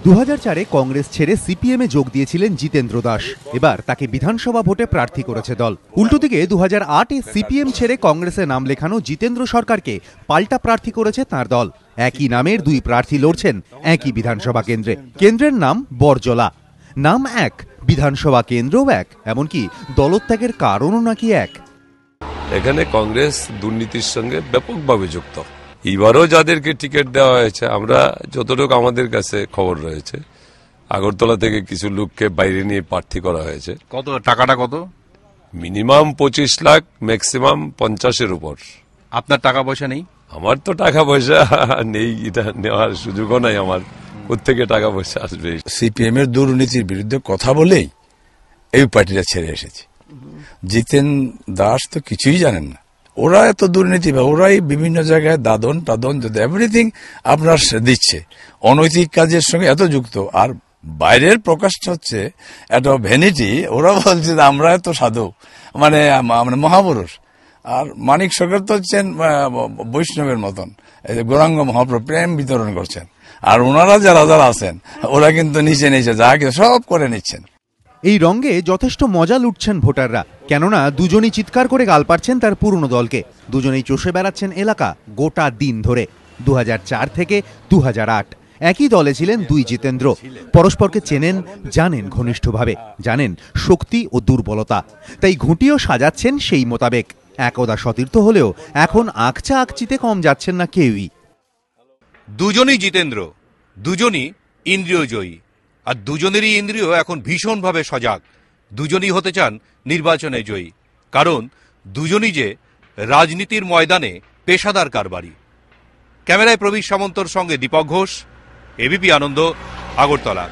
2004-এ কংগ্রেস ছেড়ে সিপিএমে যোগ দিয়েছিলেন জিতেন্দ্র দাস। এবার তাকে বিধানসভা ভোটে প্রার্থী করেছে দল। উল্টো দিকে 2008-এ সিপিএম ছেড়ে কংগ্রেসে নাম লেখানো জিতেন্দ্র সরকারকে পাল্টা প্রার্থী করেছে তাঁর দল। একই নামের দুই প্রার্থী লড়ছেন একই বিধানসভা কেন্দ্রে। কেন্দ্রের নাম বরজলা। নাম এক, বিধানসভা কেন্দ্রও এক, এমনকি দলত্যাগের কারণও নাকি এক। এখানে কংগ্রেস দুর্নীতির সঙ্গে ব্যাপকভাবে যুক্ত। এবারও যাদেরকে টিকিট দেওয়া হয়েছে, আমরা যতটুকু আমাদের কাছে খবর রয়েছে, আগরতলা থেকে কিছু লোককে বাইরে নিয়ে প্রার্থী করা হয়েছে। কত টাকাটা কত? মিনিমাম 25 লাখ, ম্যাক্সিমাম 50-এর উপর। আপনার টাকা পয়সা নেই? আমার তো টাকা পয়সা নেই, এটা নেওয়ার সুযোগও নাই আমার। কোত্থেকে টাকা পয়সা আসবে? সিপিএম এর দুর্নীতির বিরুদ্ধে কথা বলেই এই পার্টিটা ছেড়ে এসেছে। জিতেন দাস তো কিছুই জানেন না। ওরা এত দুর্নীতি, ওরাই বিভিন্ন জায়গায় দাদন টাদন যদি এভরিথিং আপনার দিচ্ছে, অনৈতিক কাজের সঙ্গে এত যুক্ত। আর বাইরের প্রকাশটা হচ্ছে একটা ভ্যানিটি। ওরা বলছে যে আমরা এত সাধু, মানে মহাপুরুষ। আর মানিক সরকার তো হচ্ছেন বৈষ্ণবের মতন, গৌরাঙ্গ মহাপ্রভু প্রেম বিতরণ করছেন। আর ওনারা যারা যারা আছেন, ওরা কিন্তু নিচে নিচে যা কিছু সব করে নিচ্ছেন। এই রঙ্গে যথেষ্ট মজা লুটছেন ভোটাররা, কেননা দুজনই চিৎকার করে গাল পাচ্ছেন তার পুরনো দলকে। দুজনেই চষে বেড়াচ্ছেন এলাকা গোটা দিন ধরে। 2004 থেকে 2008 একই দলে ছিলেন দুই জিতেন্দ্র। পরস্পরকে চেনেন, জানেন ঘনিষ্ঠভাবে, জানেন শক্তি ও দুর্বলতা, তাই ঘুঁটিও সাজাচ্ছেন সেই মোতাবেক। একদা সতীর্থ হলেও এখন আকচা আকচিতে কম যাচ্ছেন না কেউই। দুজনই জিতেন্দ্র, দুজনই ইন্দ্রিয় জয়ী, আর দুজনেরই ইন্দ্রিয় এখন ভীষণভাবে সজাগ। দুজনই হতে চান নির্বাচনে জয়ী, কারণ দুজনই যে রাজনীতির ময়দানে পেশাদার কারবারি। ক্যামেরায় প্রবীর সামন্তর সঙ্গে দীপক ঘোষ, এবিপি আনন্দ, আগরতলা।